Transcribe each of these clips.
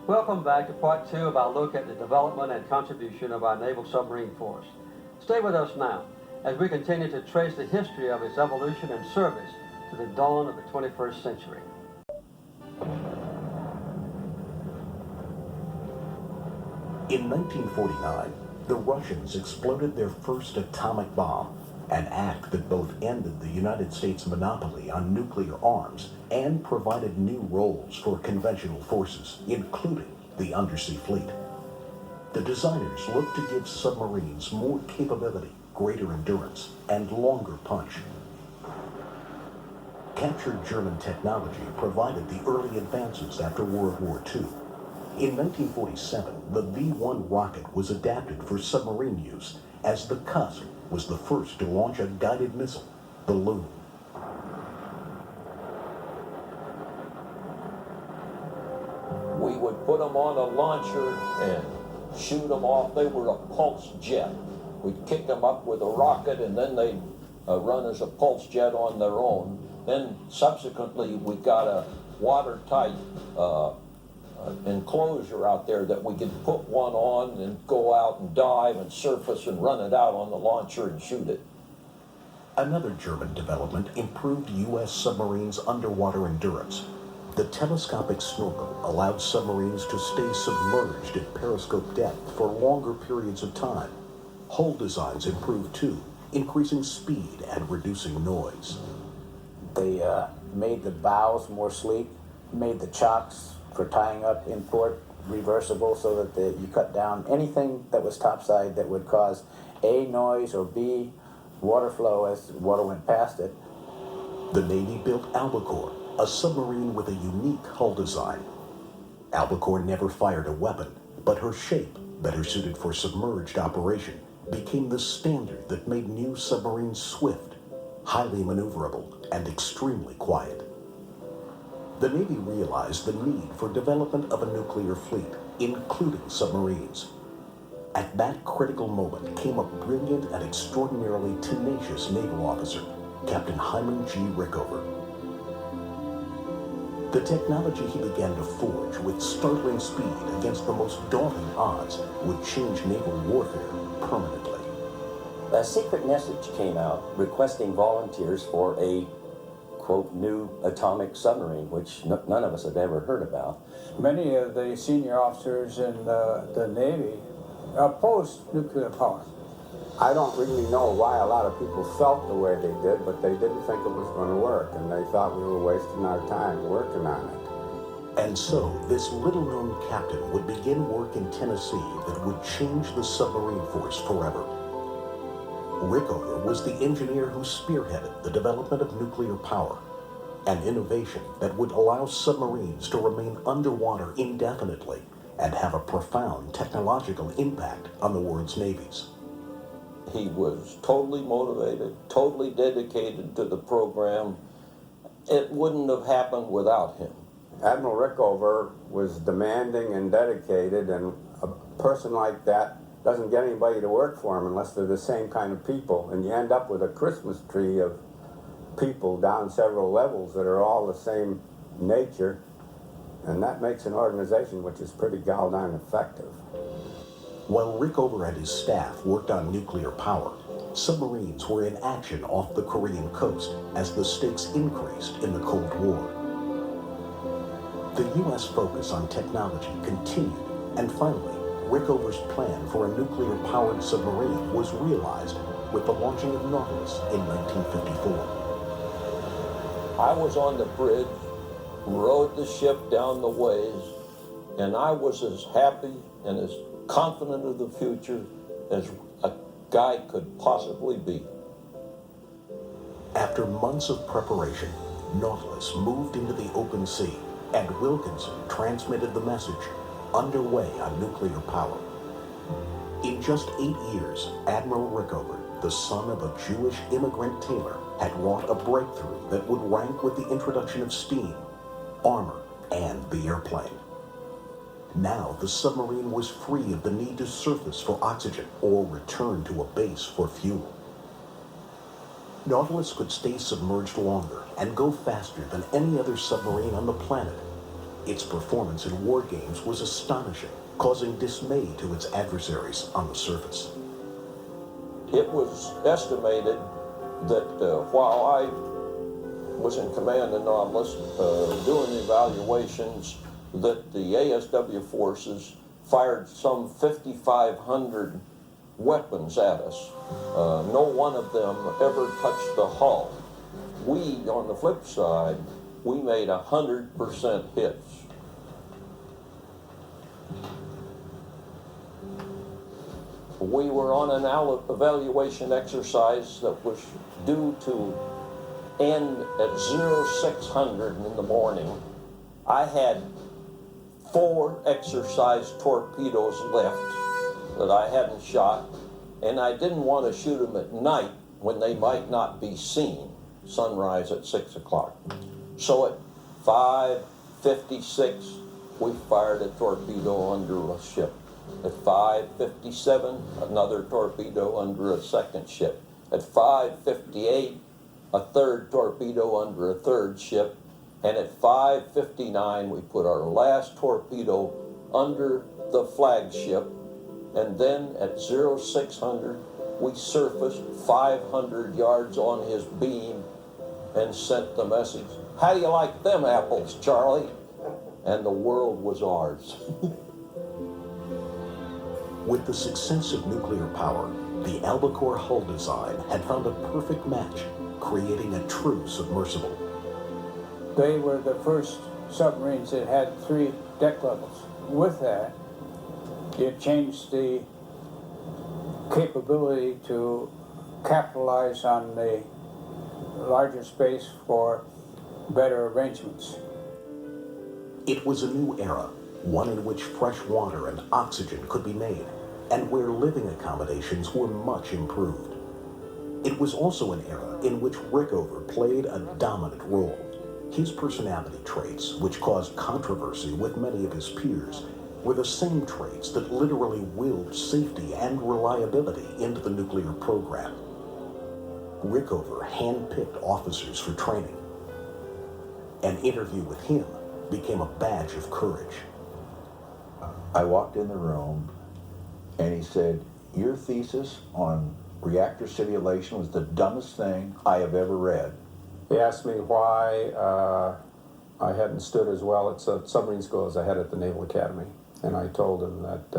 Welcome back to part 2 of our look at the development and contribution of our Naval Submarine Force. Stay with us now as we continue to trace the history of its evolution and service to the dawn of the 21st century. In 1949, the Russians exploded their first atomic bomb, an act that both ended the United States' monopoly on nuclear arms and provided new roles for conventional forces, including the undersea fleet. The designers looked to give submarines more capability, greater endurance, and longer punch. Captured German technology provided the early advances after World War II. In 1947, the V-1 rocket was adapted for submarine use, as the Cusp was the first to launch a guided missile, the Loon. We would put them on a launcher and shoot them off. They were a pulse jet. We'd kick them up with a rocket, and then they'd run as a pulse jet on their own. Then subsequently, we got a watertight enclosure out there that we could put one on and go out and dive and surface and run it out on the launcher and shoot it. Another German development improved U.S. submarines' underwater endurance. The telescopic snorkel allowed submarines to stay submerged at periscope depth for longer periods of time. Hull designs improved too, increasing speed and reducing noise. They made the bows more sleek, made the chocks for tying up in port reversible so that you cut down anything that was topside that would cause A, noise, or B, water flow as water went past it. The Navy built Albacore, a submarine with a unique hull design. Albacore never fired a weapon, but her shape, better suited for submerged operation, became the standard that made new submarines swift, highly maneuverable, and extremely quiet. The Navy realized the need for development of a nuclear fleet, including submarines. At that critical moment came a brilliant and extraordinarily tenacious naval officer, Captain Hyman G. Rickover. The technology he began to forge with startling speed against the most daunting odds would change naval warfare permanently. A secret message came out requesting volunteers for a, quote, new atomic submarine, which none of us had ever heard about. Many of the senior officers in the Navy opposed nuclear power. I don't really know why a lot of people felt the way they did, but they didn't think it was going to work, and they thought we were wasting our time working on it. And so, this little-known captain would begin work in Tennessee that would change the submarine force forever. Rickover was the engineer who spearheaded the development of nuclear power, an innovation that would allow submarines to remain underwater indefinitely and have a profound technological impact on the world's navies. He was totally motivated, totally dedicated to the program. It wouldn't have happened without him. Admiral Rickover was demanding and dedicated, and a person like that doesn't get anybody to work for him unless they're the same kind of people, and you end up with a Christmas tree of people down several levels that are all the same nature, and that makes an organization which is pretty darn effective. While Rickover and his staff worked on nuclear power, submarines were in action off the Korean coast as the stakes increased in the Cold War. The U.S. focus on technology continued, and finally, Rickover's plan for a nuclear-powered submarine was realized with the launching of Nautilus in 1954. I was on the bridge, rowed the ship down the ways, and I was as happy and as confident of the future as a guy could possibly be. After months of preparation, Nautilus moved into the open sea, and Wilkinson transmitted the message, underway on nuclear power. In just 8 years, Admiral Rickover, the son of a Jewish immigrant tailor, had wrought a breakthrough that would rank with the introduction of steam, armor, and the airplane. Now the submarine was free of the need to surface for oxygen or return to a base for fuel. Nautilus could stay submerged longer and go faster than any other submarine on the planet. Its performance in war games was astonishing, causing dismay to its adversaries on the surface. It was estimated that while I was in command in Nautilus, doing evaluations, that the ASW forces fired some 5,500 weapons at us. No one of them ever touched the hull. We, on the flip side, we made 100% hits. We were on an evaluation exercise that was due to end at 0600 in the morning. I had 4 exercise torpedoes left that I hadn't shot, and I didn't want to shoot them at night when they might not be seen, sunrise at 6 o'clock. So at 5:56, we fired a torpedo under a ship. At 5:57, another torpedo under a second ship. At 5:58, a third torpedo under a third ship. And at 5:59, we put our last torpedo under the flagship. And then at 0600, we surfaced 500 yards on his beam and sent the message, "How do you like them apples, Charlie?" And the world was ours. With the success of nuclear power, the Albacore hull design had found a perfect match, creating a true submersible. They were the first submarines that had 3 deck levels. With that, it changed the capability to capitalize on the larger space for better arrangements. It was a new era, one in which fresh water and oxygen could be made, and where living accommodations were much improved. It was also an era in which Rickover played a dominant role. His personality traits, which caused controversy with many of his peers, were the same traits that literally willed safety and reliability into the nuclear program. Rickover handpicked officers for training. An interview with him became a badge of courage. I walked in the room and he said, "Your thesis on reactor simulation was the dumbest thing I have ever read." He asked me why I hadn't stood as well at submarine school as I had at the Naval Academy. And I told him that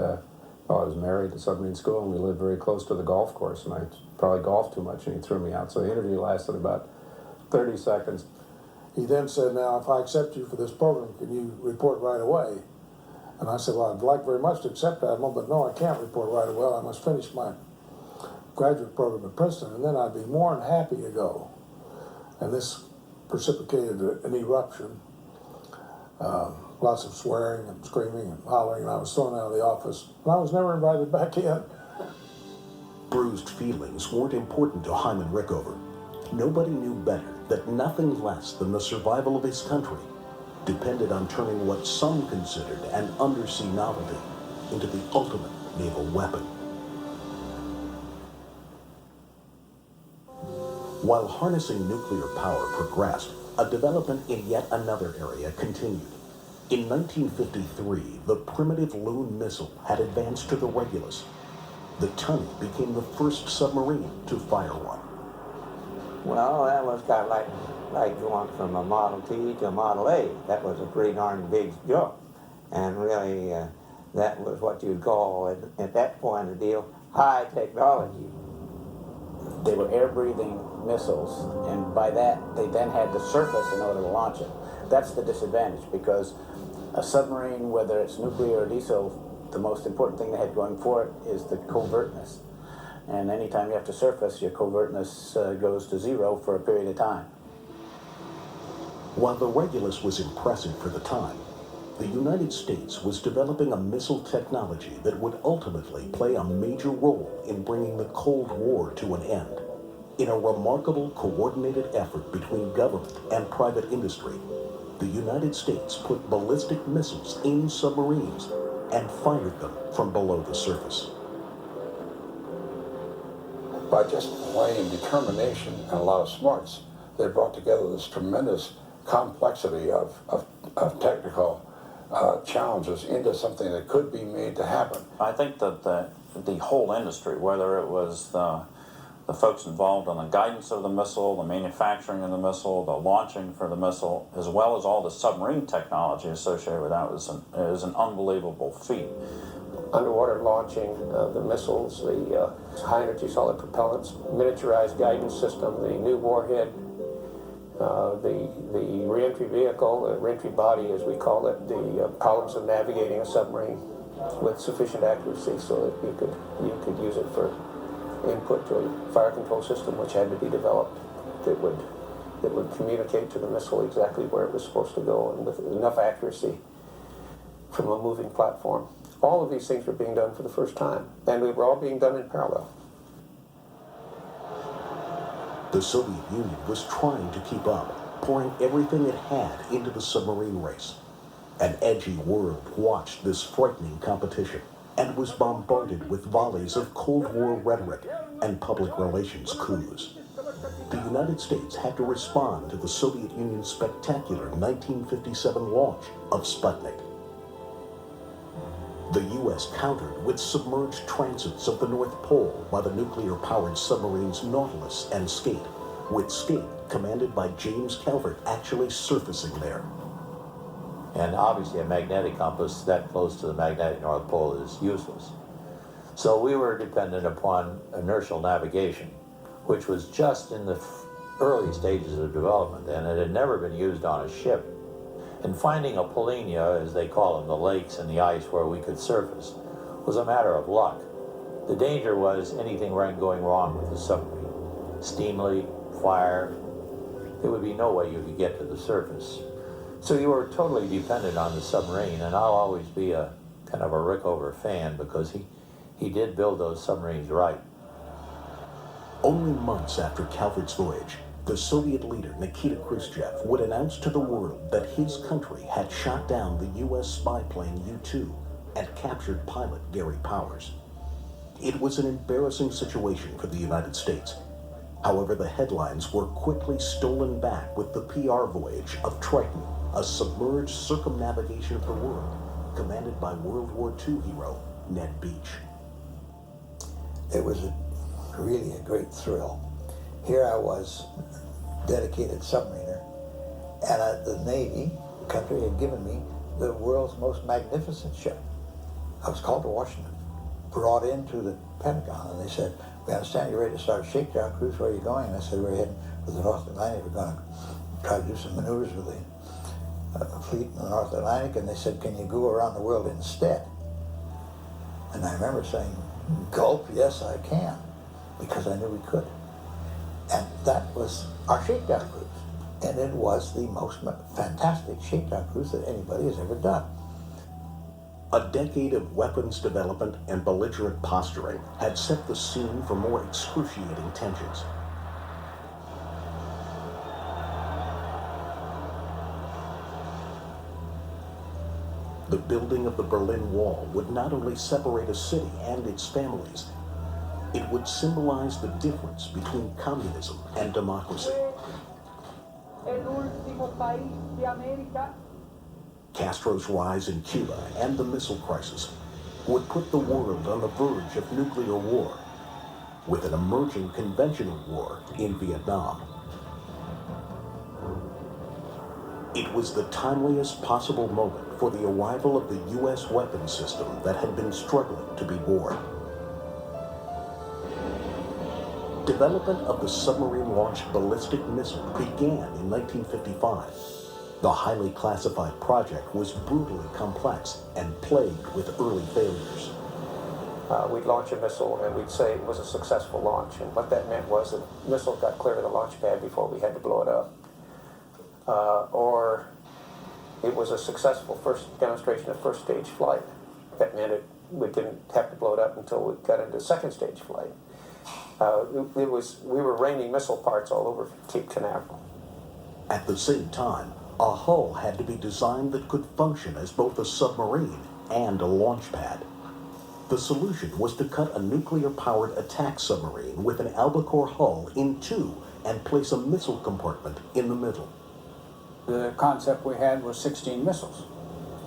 I was married to submarine school and we lived very close to the golf course, and I probably golfed too much and he threw me out. So the interview lasted about 30 seconds. He then said, "Now, if I accept you for this program, can you report right away?" And I said, "Well, I'd like very much to accept that, but no, I can't report right away. I must finish my graduate program at Princeton, and then I'd be more than happy to go." And this precipitated an eruption. Lots of swearing and screaming and hollering, and I was thrown out of the office. And I was never invited back in. Bruised feelings weren't important to Hyman Rickover. Nobody knew better that nothing less than the survival of his country depended on turning what some considered an undersea novelty into the ultimate naval weapon. While harnessing nuclear power progressed, a development in yet another area continued. In 1953, the primitive Loon missile had advanced to the Regulus. The Tunny became the first submarine to fire one. Well, that was kind of like going from a Model T to a Model A. That was a pretty darn big jump. And really, that was what you'd call, at that point of the deal, high technology. They were air-breathing missiles, and by that, they then had to surface in order to launch it. That's the disadvantage, because a submarine, whether it's nuclear or diesel, the most important thing they had going for it is the covertness. And anytime you have to surface, your covertness goes to 0 for a period of time. While the Regulus was impressive for the time, the United States was developing a missile technology that would ultimately play a major role in bringing the Cold War to an end. In a remarkable coordinated effort between government and private industry, the United States put ballistic missiles in submarines and fired them from below the surface. By just plain determination and a lot of smarts, they brought together this tremendous complexity of technical challenges into something that could be made to happen. I think that the whole industry, whether it was the folks involved in the guidance of the missile, the manufacturing of the missile, the launching for the missile, as well as all the submarine technology associated with that, is an unbelievable feat. Underwater launching the missiles, the high-energy solid propellants, miniaturized guidance system, the new warhead, the reentry vehicle, the reentry body as we call it, the problems of navigating a submarine with sufficient accuracy so that you could use it for input to a fire control system which had to be developed that would communicate to the missile exactly where it was supposed to go and with enough accuracy from a moving platform. All of these things were being done for the first time, and they were all being done in parallel. The Soviet Union was trying to keep up, pouring everything it had into the submarine race. An edgy world watched this frightening competition and was bombarded with volleys of Cold War rhetoric and public relations coups. The United States had to respond to the Soviet Union's spectacular 1957 launch of Sputnik. The U.S. countered with submerged transits of the North Pole by the nuclear-powered submarines Nautilus and Skate, with Skate, commanded by James Calvert, actually surfacing there. And obviously a magnetic compass that close to the magnetic North Pole is useless. So we were dependent upon inertial navigation, which was just in the early stages of development, and it had never been used on a ship. And finding a polynya, as they call them, the lakes and the ice where we could surface, was a matter of luck. The danger was anything going wrong with the submarine. Steam leak, fire, there would be no way you could get to the surface. So you were totally dependent on the submarine, and I'll always be a kind of a Rickover fan because he did build those submarines right. Only months after Calvert's voyage, the Soviet leader Nikita Khrushchev would announce to the world that his country had shot down the U.S. spy plane U-2 and captured pilot Gary Powers. It was an embarrassing situation for the United States. However, the headlines were quickly stolen back with the PR voyage of Triton, a submerged circumnavigation of the world, commanded by World War II hero Ned Beach. It was really a great thrill. Here I was, dedicated submariner, and the Navy, country, had given me the world's most magnificent ship. I was called to Washington, brought into the Pentagon, and they said, "We understand you're ready to start a shakedown cruise. Where are you going?" And I said, "We're heading for the North Atlantic. We're going to try to do some maneuvers with the fleet in the North Atlantic." And they said, "Can you go around the world instead?" And I remember saying, gulp, yes, I can, because I knew we could. And that was our shakedown cruise. And it was the most fantastic shakedown cruise that anybody has ever done. A decade of weapons development and belligerent posturing had set the scene for more excruciating tensions. The building of the Berlin Wall would not only separate a city and its families, it would symbolize the difference between communism and democracy. Castro's rise in Cuba and the missile crisis would put the world on the verge of nuclear war, with an emerging conventional war in Vietnam. It was the timeliest possible moment for the arrival of the U.S. weapons system that had been struggling to be born. Development of the submarine-launched ballistic missile began in 1955. The highly classified project was brutally complex and plagued with early failures. We'd launch a missile and we'd say it was a successful launch. And what that meant was the missile got clear to the launch pad before we had to blow it up. Or it was a successful first demonstration of first stage flight. That meant we didn't have to blow it up until we got into second stage flight. We were raining missile parts all over Cape Canaveral. At the same time, a hull had to be designed that could function as both a submarine and a launch pad. The solution was to cut a nuclear-powered attack submarine with an albacore hull in two and place a missile compartment in the middle. The concept we had was 16 missiles.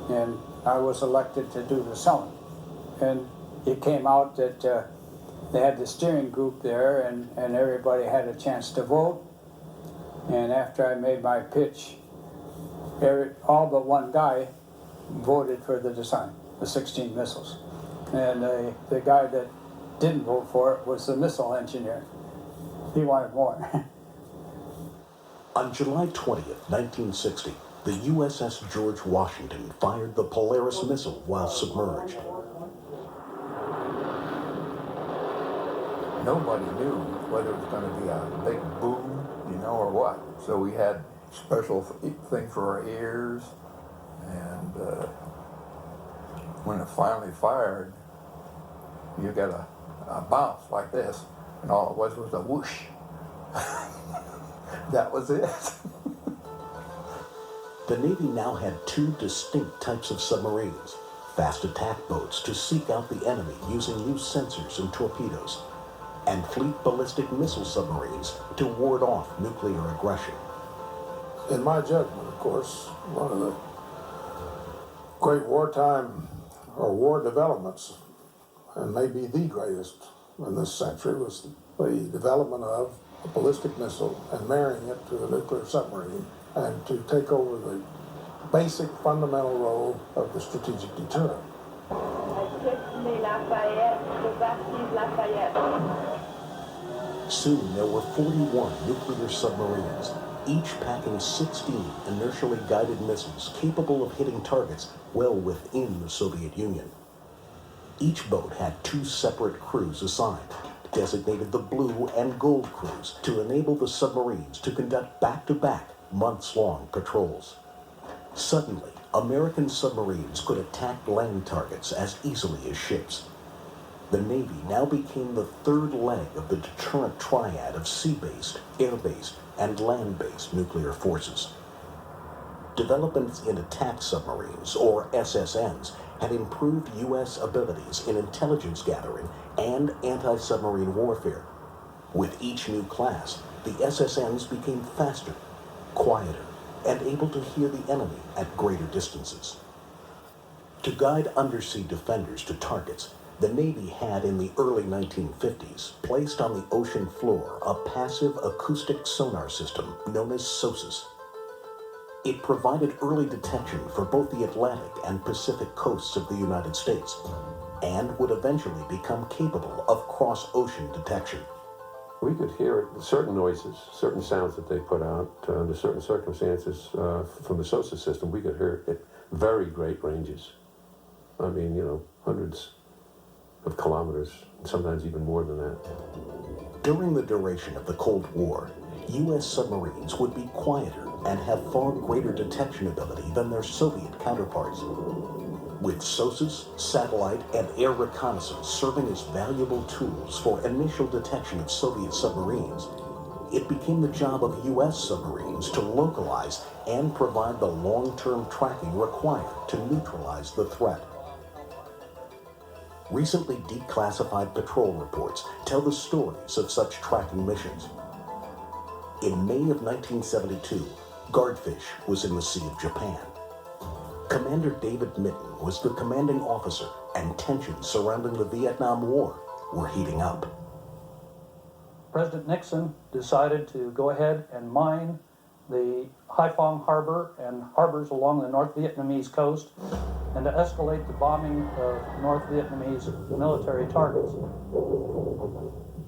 and I was elected to do the selling. And it came out that they had the steering group there, and everybody had a chance to vote. And after I made my pitch, all but one guy voted for the design, the 16 missiles. And the guy that didn't vote for it was the missile engineer. He wanted more. On July 20th, 1960, the USS George Washington fired the Polaris missile while submerged. Nobody knew whether it was going to be a big boom, you know, or what. So we had special thing for our ears, and when it finally fired, you got a bounce like this, and all it was a whoosh. That was it. The Navy now had two distinct types of submarines, fast attack boats to seek out the enemy using new sensors and torpedoes, and fleet ballistic missile submarines to ward off nuclear aggression. In my judgment, of course, one of the great wartime or war developments, and maybe the greatest in this century, was the development of a ballistic missile and marrying it to a nuclear submarine, and to take over the basic fundamental role of the strategic deterrent. Soon there were 41 nuclear submarines, each packing 16 inertially guided missiles capable of hitting targets well within the Soviet Union. Each boat had two separate crews assigned, designated the Blue and Gold crews, to enable the submarines to conduct back-to-back, months-long patrols. Suddenly, American submarines could attack land targets as easily as ships. The Navy now became the third leg of the deterrent triad of sea-based, air-based, and land-based nuclear forces. Developments in attack submarines, or SSNs, had improved U.S. abilities in intelligence gathering and anti-submarine warfare. With each new class, the SSNs became faster, quieter, and able to hear the enemy at greater distances. To guide undersea defenders to targets, the Navy had in the early 1950s placed on the ocean floor a passive acoustic sonar system known as SOSUS. It provided early detection for both the Atlantic and Pacific coasts of the United States, and would eventually become capable of cross-ocean detection. We could hear certain noises, certain sounds that they put out under certain circumstances from the SOSUS system. We could hear it at very great ranges. I mean, you know, hundreds of kilometers, sometimes even more than that. During the duration of the Cold War, U.S. submarines would be quieter and have far greater detection ability than their Soviet counterparts. With SOSUS, satellite, and air reconnaissance serving as valuable tools for initial detection of Soviet submarines, it became the job of U.S. submarines to localize and provide the long-term tracking required to neutralize the threat. Recently declassified patrol reports tell the stories of such tracking missions. In May of 1972, Guardfish was in the Sea of Japan. Commander David Mitton was the commanding officer, and tensions surrounding the Vietnam War were heating up. President Nixon decided to go ahead and mine the Haiphong Harbor and harbors along the North Vietnamese coast, and to escalate the bombing of North Vietnamese military targets.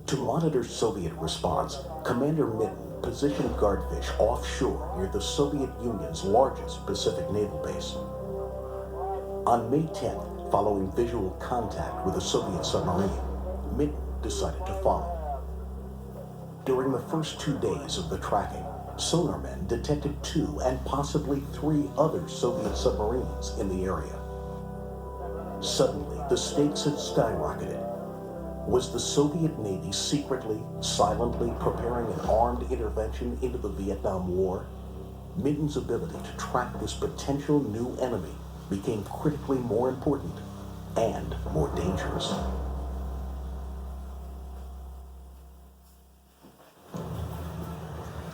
To monitor Soviet response, Commander Mitton positioned Guardfish offshore near the Soviet Union's largest Pacific naval base. On May 10th, following visual contact with a Soviet submarine, Mitton decided to follow. During the first 2 days of the tracking, sonarmen detected 2 and possibly 3 other Soviet submarines in the area. Suddenly, the stakes had skyrocketed. Was the Soviet Navy secretly, silently preparing an armed intervention into the Vietnam War? Mitton's ability to track this potential new enemy became critically more important and more dangerous.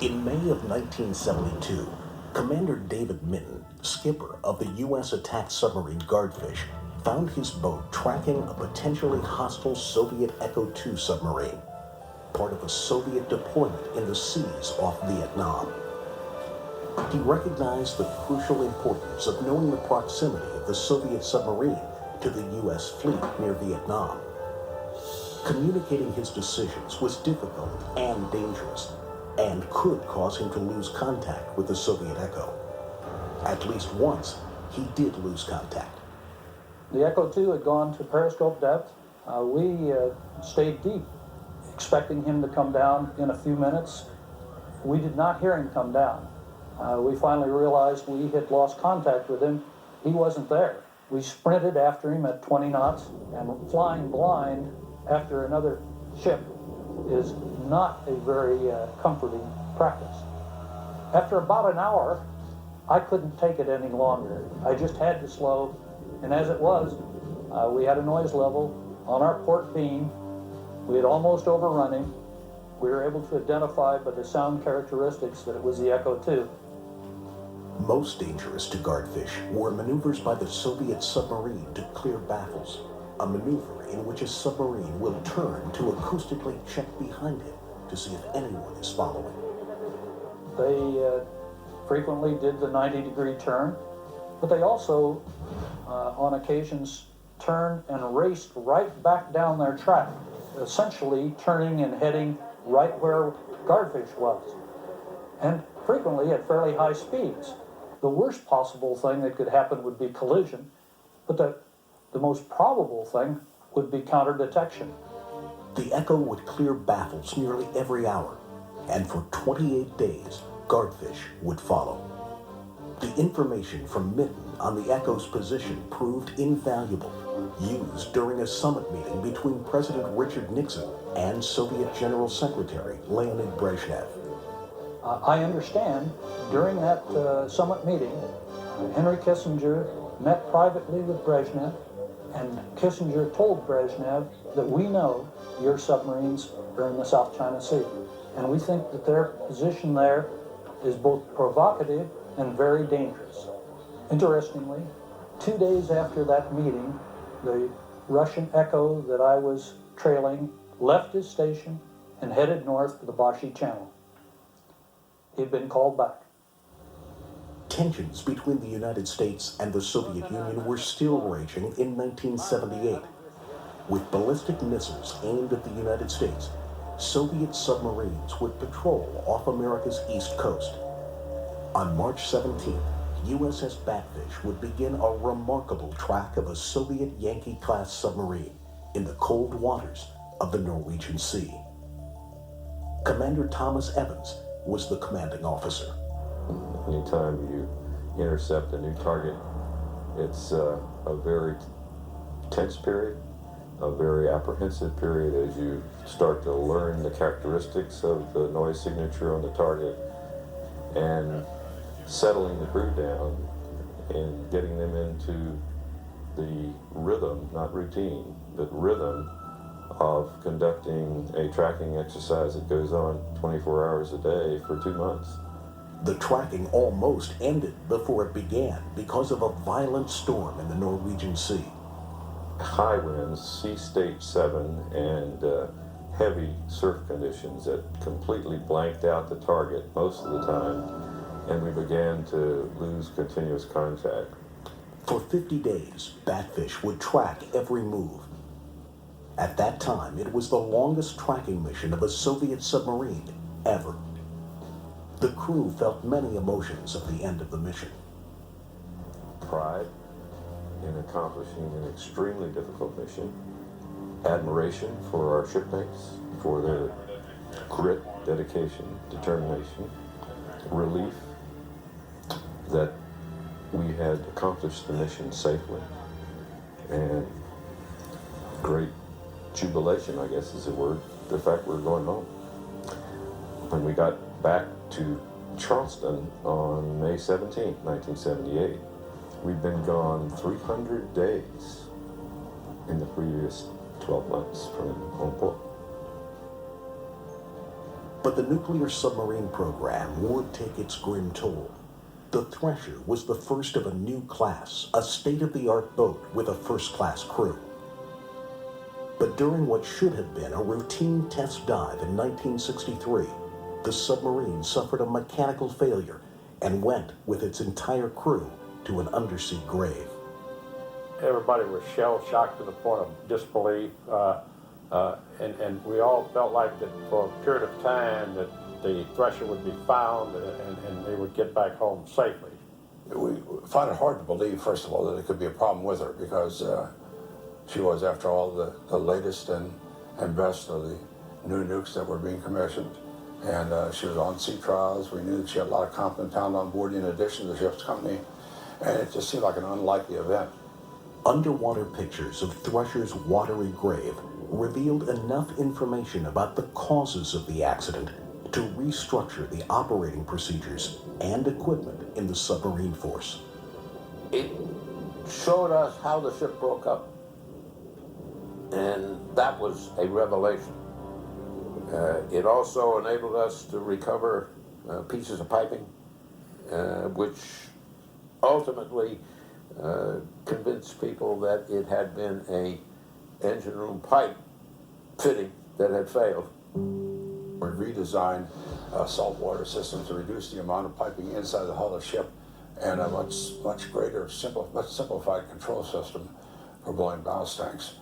In May of 1972, Commander David Mitton skipper of the U.S. attack submarine Guardfish, found his boat tracking a potentially hostile Soviet Echo-2 submarine, part of a Soviet deployment in the seas off Vietnam. He recognized the crucial importance of knowing the proximity of the Soviet submarine to the U.S. fleet near Vietnam. Communicating his decisions was difficult and dangerous, and could cause him to lose contact with the Soviet Echo. At least once, he did lose contact. The Echo-2 had gone to periscope depth. We stayed deep, expecting him to come down in a few minutes. We did not hear him come down. We finally realized we had lost contact with him. He wasn't there. We sprinted after him at 20 knots, and flying blind after another ship is not a very comforting practice. After about an hour, I couldn't take it any longer. I just had to slow, and as it was, we had a noise level on our port beam. We had almost overrun him. We were able to identify by the sound characteristics that it was the Echo-2. Most dangerous to Guardfish were maneuvers by the Soviet submarine to clear baffles, a maneuver in which a submarine will turn to acoustically check behind him to see if anyone is following. They frequently did the 90-degree turn, but they also, on occasions, turned and raced right back down their track, essentially turning and heading right where Guardfish was, and frequently at fairly high speeds. The worst possible thing that could happen would be collision, but the most probable thing would be counter-detection. The Echo would clear baffles nearly every hour, and for 28 days, Guardfish would follow. The information from Mitten on the Echo's position proved invaluable, used during a summit meeting between President Richard Nixon and Soviet General Secretary Leonid Brezhnev. I understand during that summit meeting, Henry Kissinger met privately with Brezhnev, and Kissinger told Brezhnev that we know your submarines are in the South China Sea, and we think that their position there is both provocative and very dangerous. Interestingly, 2 days after that meeting, the Russian Echo that I was trailing left his station and headed north to the Bashi Channel. He'd been called back. Tensions between the United States and the Soviet Union were still raging in 1978. With ballistic missiles aimed at the United States, Soviet submarines would patrol off America's east coast. On March 17th, USS Batfish would begin a remarkable track of a Soviet Yankee-class submarine in the cold waters of the Norwegian Sea. Commander Thomas Evans was the commanding officer. Anytime you intercept a new target, it's a very tense period, a very apprehensive period as you start to learn the characteristics of the noise signature on the target and settling the crew down and getting them into the rhythm, not routine, but rhythm of conducting a tracking exercise that goes on 24 hours a day for 2 months. The tracking almost ended before it began because of a violent storm in the Norwegian Sea. High winds, sea stage 7, and heavy surf conditions that completely blanked out the target most of the time, and we began to lose continuous contact. For 50 days, Batfish would track every move. At that time, it was the longest tracking mission of a Soviet submarine ever. The crew felt many emotions at the end of the mission. Pride in accomplishing an extremely difficult mission, admiration for our shipmates, for their grit, dedication, determination, relief that we had accomplished the mission safely, and great jubilation, I guess is the word, the fact we're going home. When we got back to Charleston on May 17, 1978, we'd been gone 300 days in the previous 12 months from home port. But the nuclear submarine program would take its grim toll. The Thresher was the first of a new class, a state-of-the-art boat with a first-class crew. But during what should have been a routine test dive in 1963, the submarine suffered a mechanical failure and went with its entire crew to an undersea grave. Everybody was shell-shocked to the point of disbelief, and we all felt like that for a period of time that the Thresher would be found and they would get back home safely. We find it hard to believe, first of all, that it could be a problem with her, because she was, after all, the latest and best of the new nukes that were being commissioned. And she was on sea trials. We knew that she had a lot of competent talent on board in addition to the ship's company. And it just seemed like an unlikely event. Underwater pictures of Thresher's watery grave revealed enough information about the causes of the accident to restructure the operating procedures and equipment in the submarine force. It showed us how the ship broke up, and that was a revelation. It also enabled us to recover pieces of piping, which ultimately convinced people that it had been a engine room pipe fitting that had failed. We redesigned saltwater systems to reduce the amount of piping inside the hull of the ship, and a much greater, much simplified control system for blowing ballast tanks.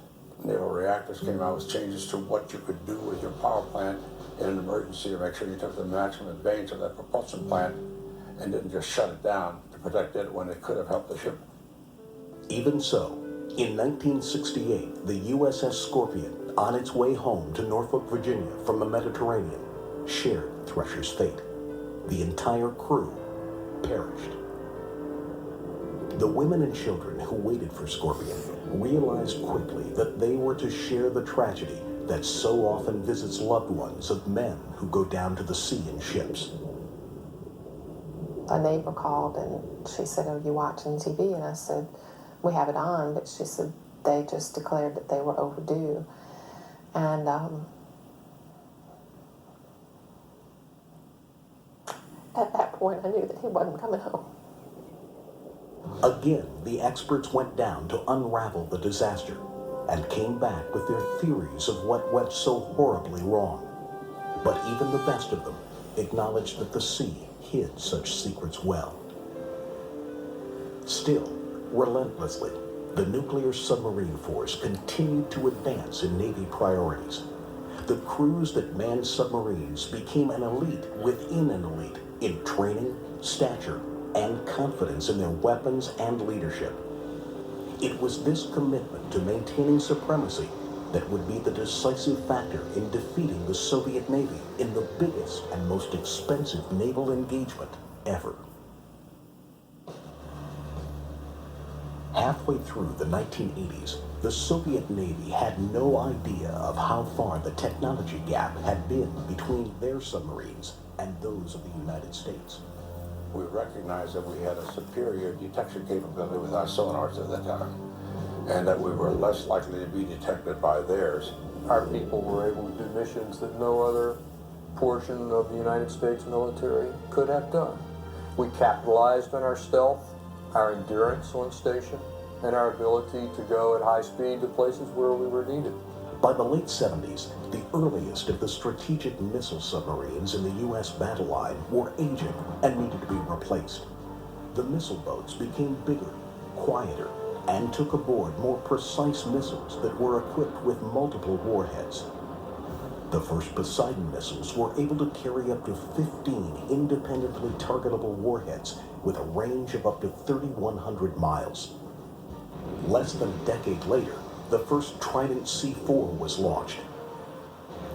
Naval reactors came out with changes to what you could do with your power plant in an emergency to make sure you took the maximum advantage of that propulsion plant and didn't just shut it down to protect it when it could have helped the ship. Even so, in 1968, the USS Scorpion, on its way home to Norfolk, Virginia from the Mediterranean, shared Thresher's fate. The entire crew perished. The women and children who waited for Scorpion realized quickly that they were to share the tragedy that so often visits loved ones of men who go down to the sea in ships. A neighbor called and she said, "Are you watching TV?" And I said, "We have it on," but she said they just declared that they were overdue. And at that point I knew that he wasn't coming home. Again, the experts went down to unravel the disaster and came back with their theories of what went so horribly wrong. But even the best of them acknowledged that the sea hid such secrets well. Still, relentlessly, the nuclear submarine force continued to advance in Navy priorities. The crews that manned submarines became an elite within an elite in training, stature, and confidence in their weapons and leadership. It was this commitment to maintaining supremacy that would be the decisive factor in defeating the Soviet Navy in the biggest and most expensive naval engagement ever. Halfway through the 1980s, the Soviet Navy had no idea of how far the technology gap had been between their submarines and those of the United States. We recognized that we had a superior detection capability with our sonars at that time, and that we were less likely to be detected by theirs. Our people were able to do missions that no other portion of the United States military could have done. We capitalized on our stealth, our endurance on station, and our ability to go at high speed to places where we were needed. By the late 70s, the earliest of the strategic missile submarines in the U.S. battle line were aging and needed to be replaced. The missile boats became bigger, quieter, and took aboard more precise missiles that were equipped with multiple warheads. The first Poseidon missiles were able to carry up to 15 independently targetable warheads with a range of up to 3,100 miles. Less than a decade later, the first Trident C4 was launched.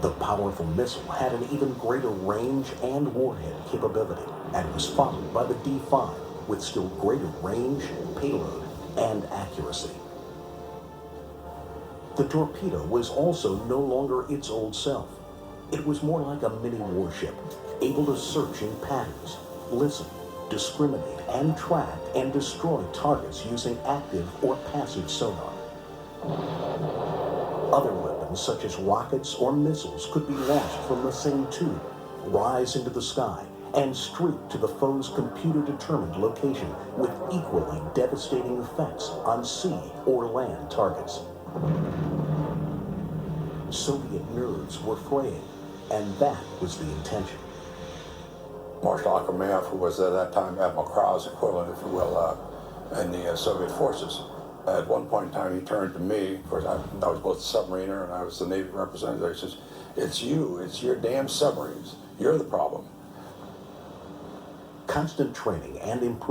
The powerful missile had an even greater range and warhead capability and was followed by the D5 with still greater range, payload, and accuracy. The torpedo was also no longer its old self. It was more like a mini warship, able to search in patterns, listen, discriminate, and track and destroy targets using active or passive sonar. Other weapons, such as rockets or missiles, could be launched from the same tube, rise into the sky, and streak to the foe's computer-determined location with equally devastating effects on sea or land targets. Soviet nerves were fraying, and that was the intention. Marshal Akameyev, who was at that time Admiral Krau's equivalent, if you will, in the Soviet forces, at one point in time he turned to me. Of course, I was both a submariner and I was the Navy representative. He says, "It's you, it's your damn submarines. You're the problem." Constant training and improvement